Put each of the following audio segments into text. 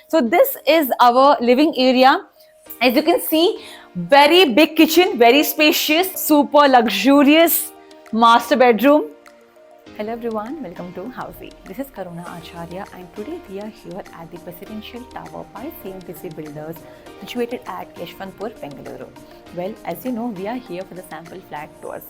So this is our living area. As you can see, very big kitchen, very spacious, super luxurious master bedroom. Hello everyone, welcome to Housey. This is Karuna Acharya and today we are here at the Presidential Tower by CMTC Builders situated at Yeshwanthpur, Bengaluru. Well, as you know, we are here for the sample flat tours.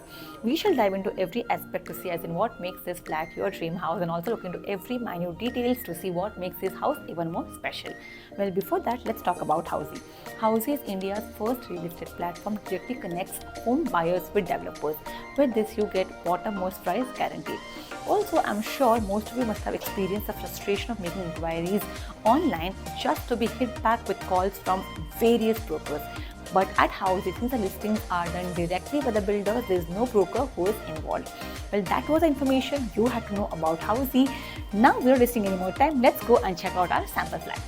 We shall dive into every aspect to see as in what makes this flat your dream house and also look into every minute details to see what makes this house even more special. Well, before that, let's talk about Housey. Housey is India's first real estate platform that directly connects home buyers with developers. With this, you get bottom-most price guaranteed. Also, I'm sure most of you must have experienced the frustration of making inquiries online just to be hit back with calls from various brokers. But at Housey, since the listings are done directly by the builders, there is no broker who is involved. Well, that was the information you had to know about Housey. Now, we're not wasting any more time. Let's go and check out our sample flat.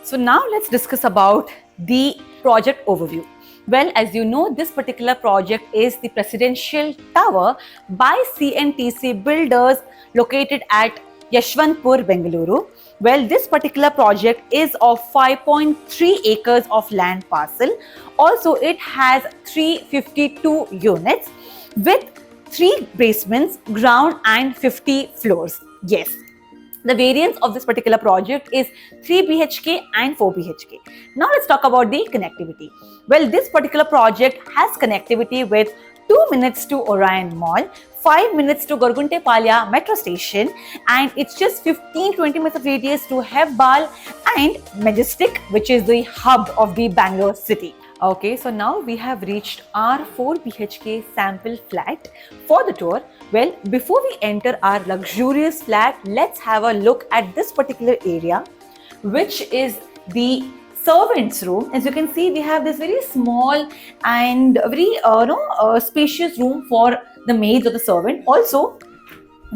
So now let's discuss about the project overview. Well, as you know, this particular project is the Presidential Tower by CMTC Builders located at Yeshwanthpur, Bengaluru. Well, this particular project is of 5.3 acres of land parcel. Also, it has 352 units with 3 basements, ground and 50 floors. Yes. The variance of this particular project is 3 BHK and 4 BHK. Now let's talk about the connectivity. Well, this particular project has connectivity with 2 minutes to Orion Mall, 5 minutes to Gorguntepalia metro station, and it's just 15-20 minutes of radius to Hebbal and Majestic, which is the hub of the Bangalore city. Okay, so now we have reached our 4 BHK sample flat for the tour. Well, before we enter our luxurious flat, let's have a look at this particular area, which is the servants' room. As you can see, we have this very small and very spacious room for the maids or the servant. Also,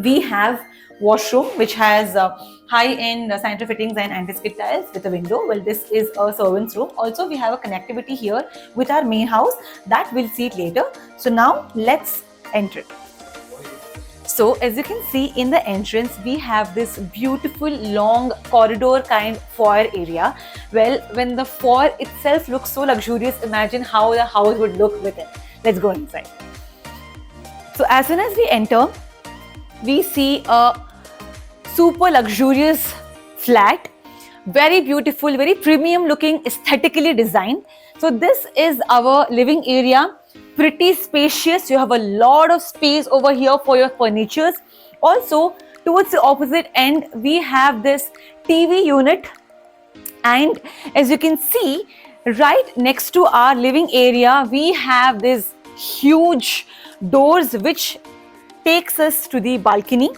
we have washroom which has high-end sanitary fittings and anti-skid tiles with a window. Well, this is a servant's room. Also, we have a connectivity here with our main house that we'll see it later. So now let's enter. So as you can see in the entrance, we have this beautiful long corridor kind foyer area. Well, when the foyer itself looks so luxurious, imagine how the house would look with it. Let's go inside. So as soon as we enter, we see a super luxurious flat, very beautiful, very premium looking, aesthetically designed. So this is our living area. Pretty spacious. You have a lot of space over here for your furnitures. Also, towards the opposite end, we have this TV unit. And as you can see, right next to our living area, we have these huge doors which takes us to the balcony.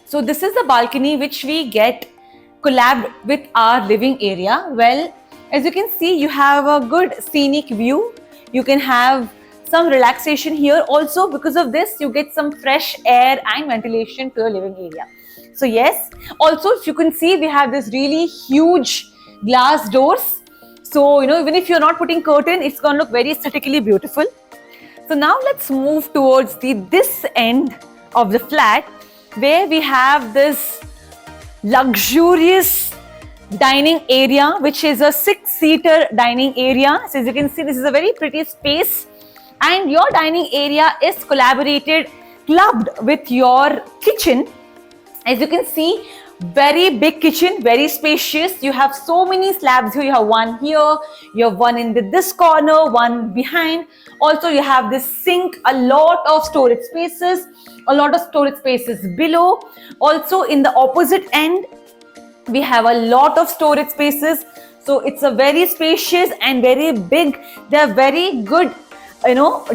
So this is the balcony which we get collabed with our living area. Well, as you can see, you have a good scenic view. You can have some relaxation here. Also, because of this, you get some fresh air and ventilation to your living area. So yes, also if you can see, we have this really huge glass doors. So, even if you're not putting curtain, it's going to look very aesthetically beautiful. So now let's move towards this end of the flat where we have this luxurious dining area, which is a 6-seater dining area. So as you can see, this is a very pretty space and your dining area is clubbed with your kitchen. As you can see, very big kitchen, very spacious. You have so many slabs here. You have one here, you have one in this corner, one behind. Also, you have this sink, a lot of storage spaces, below. Also, in the opposite end, we have a lot of storage spaces. So it's a very spacious and very big. They are very good,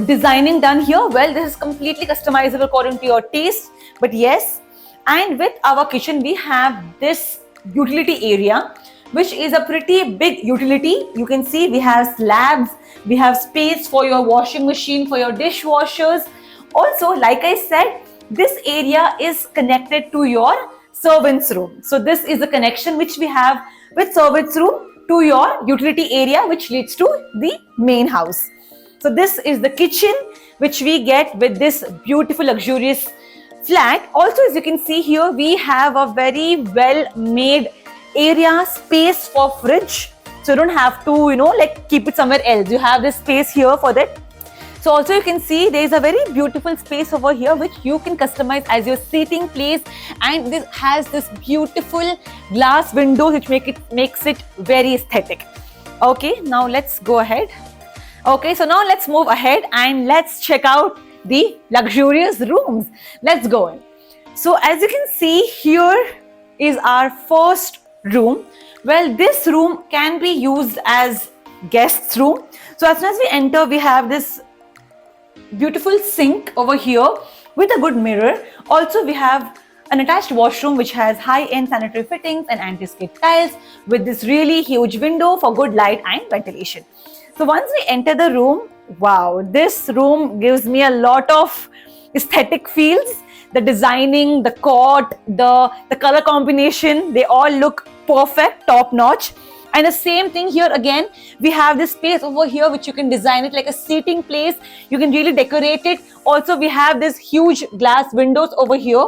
designing done here. Well, this is completely customizable according to your taste. But yes, and with our kitchen, we have this utility area, which is a pretty big utility. You can see we have slabs, we have space for your washing machine, for your dishwashers. Also, like I said, this area is connected to your servants' room. So this is the connection which we have with servants' room to your utility area, which leads to the main house. So this is the kitchen which we get with this beautiful luxurious flat. Also, as you can see here, we have a very well made area space for fridge. So you don't have to, like keep it somewhere else. You have this space here for that. So also you can see there is a very beautiful space over here which you can customize as your seating place, and this has this beautiful glass windows which makes it very aesthetic. Okay, now let's go ahead. Okay, so now let's move ahead and let's check out the luxurious rooms. Let's go in. So as you can see, here is our first room. Well, this room can be used as guest's room. So as soon as we enter, we have this beautiful sink over here with a good mirror. Also, we have an attached washroom which has high-end sanitary fittings and anti-skid tiles with this really huge window for good light and ventilation. So once we enter the room, wow, this room gives me a lot of aesthetic feels. The designing, the cot, the color combination, they all look perfect, top notch. And the same thing here again, we have this space over here which you can design it like a seating place. You can really decorate it. Also, we have this huge glass windows over here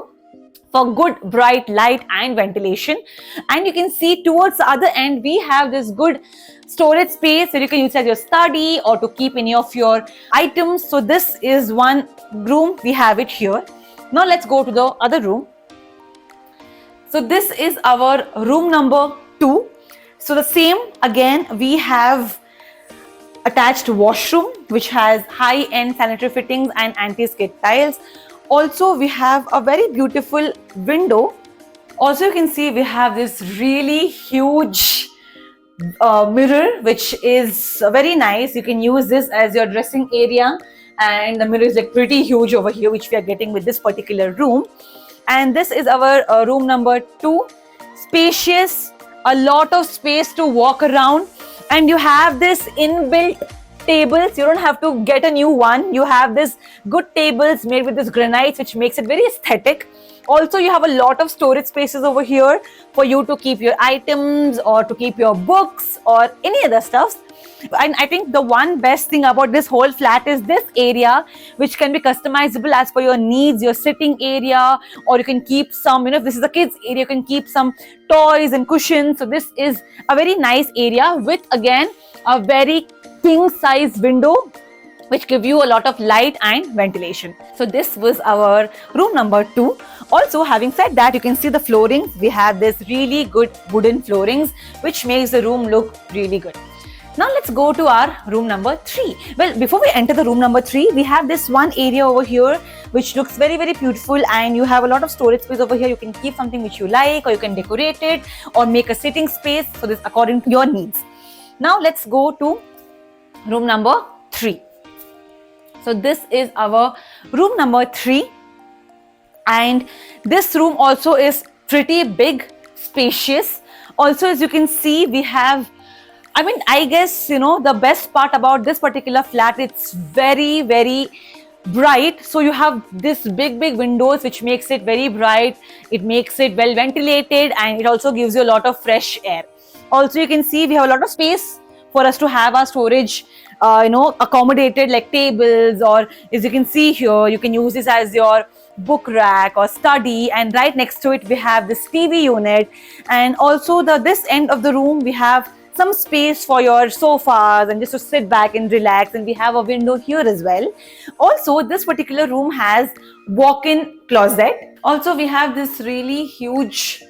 for good bright light and ventilation. And you can see towards the other end, we have this good storage space where you can use as your study or to keep any of your items. So this is one room, we have it here. Now let's go to the other room. So this is our room number 2. So the same again, we have attached washroom which has high-end sanitary fittings and anti-skid tiles. Also, we have a very beautiful window. Also, you can see we have this really huge mirror which is very nice. You can use this as your dressing area, and the mirror is like pretty huge over here which we are getting with this particular room. And this is our room number 2. Spacious, a lot of space to walk around, and you have this inbuilt tables. You don't have to get a new one. You have this good tables made with this granite which makes it very aesthetic. Also, you have a lot of storage spaces over here for you to keep your items or to keep your books or any other stuff. And I think the one best thing about this whole flat is this area which can be customizable as per your needs, your sitting area, or you can keep some, if this is a kids area, you can keep some toys and cushions. So this is a very nice area with again a very king size window which give you a lot of light and ventilation. So this was our room number 2. Also, having said that, you can see the floorings. We have this really good wooden floorings which makes the room look really good. Now let's go to our room number 3. Well, before we enter the room number 3, we have this one area over here which looks very, very beautiful, and you have a lot of storage space over here. You can keep something which you like, or you can decorate it or make a sitting space. So this according to your needs. Now let's go to room number 3. So this is our room number 3, and this room also is pretty big, spacious. Also, as you can see, we have, I guess, the best part about this particular flat, it's very, very bright. So you have this big windows which makes it very bright. It makes it well ventilated, and it also gives you a lot of fresh air. Also, you can see we have a lot of space for us to have our storage accommodated, like tables, or as you can see here, you can use this as your book rack or study, and right next to it we have this TV unit. And also this end of the room, we have some space for your sofas and just to sit back and relax, and we have a window here as well. Also, this particular room has walk-in closet. Also, we have this really huge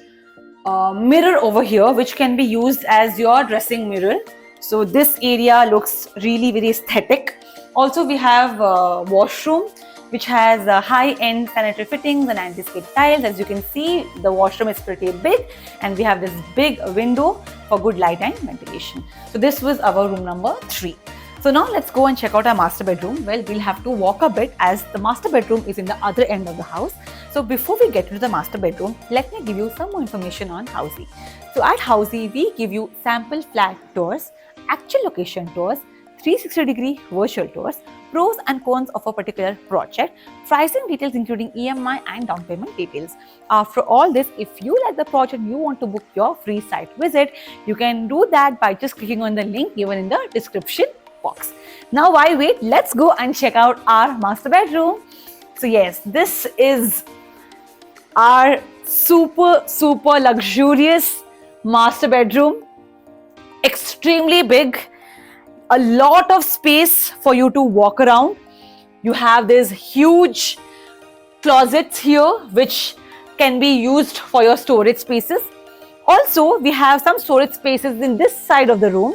mirror over here which can be used as your dressing mirror. So this area looks really very aesthetic. Also, we have a washroom which has high-end sanitary fittings and anti-skid tiles. As you can see, the washroom is pretty big, and we have this big window for good light and ventilation. So this was our room number 3. So now let's go and check out our master bedroom. Well, we'll have to walk a bit as the master bedroom is in the other end of the house. So before we get into the master bedroom, let me give you some more information on Housey. So at Housey, we give you sample flat tours, actual location tours, 360-degree virtual tours, pros and cons of a particular project, pricing details including EMI and down payment details. After all this, if you like the project, you want to book your free site visit, you can do that by just clicking on the link given in the description box. Now why wait? Let's go and check out our master bedroom. So yes, this is our super luxurious master bedroom, extremely big, a lot of space for you to walk around. You have these huge closets here which can be used for your storage spaces. Also, we have some storage spaces in this side of the room.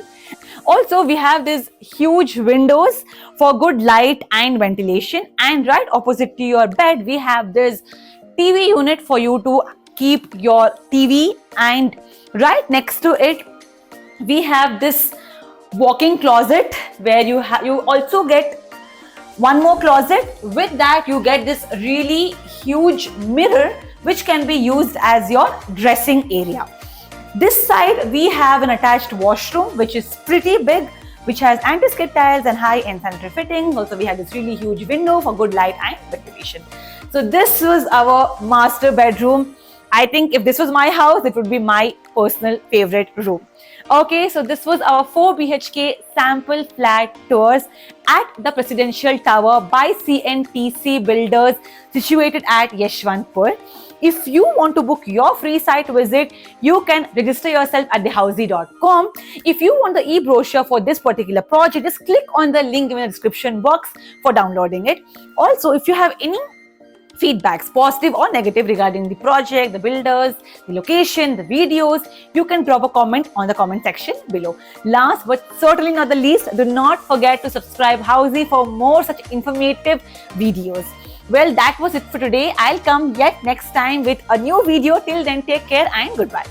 Also, we have these huge windows for good light and ventilation. And right opposite to your bed, we have this TV unit for you to keep your TV. And right next to it, we have this walk-in closet where you also get one more closet. With that, you get this really huge mirror which can be used as your dressing area. This side we have an attached washroom which is pretty big, which has anti-skid tiles and high-end sanitary fittings. Also, we have this really huge window for good light and ventilation. So this was our master bedroom. I think if this was my house, it would be my personal favorite room. Okay, so this was our 4 BHK sample flat tours at the Presidential Tower by CNTC Builders, situated at Yeshwantpur. If you want to book your free site visit, you can register yourself at thehousey.com. If you want the e-brochure for this particular project, just click on the link in the description box for downloading it. Also, if you have any feedbacks, positive or negative, regarding the project, the builders, the location, the videos, you can drop a comment on the comment section below. Last but certainly not the least, do not forget to subscribe Housey for more such informative videos. Well, that was it for today. I'll come yet next time with a new video. Till then, take care and goodbye.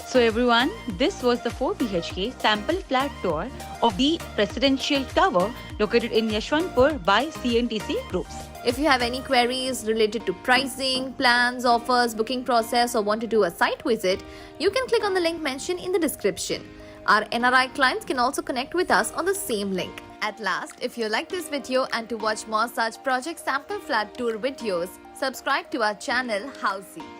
So everyone, this was the 4 BHK sample flat tour of the Presidential Tower located in Yeshwantpur by CNTC Groups. If you have any queries related to pricing, plans, offers, booking process, or want to do a site visit, you can click on the link mentioned in the description. Our NRI clients can also connect with us on the same link. At last, if you like this video and to watch more such project sample flat tour videos, subscribe to our channel Housey.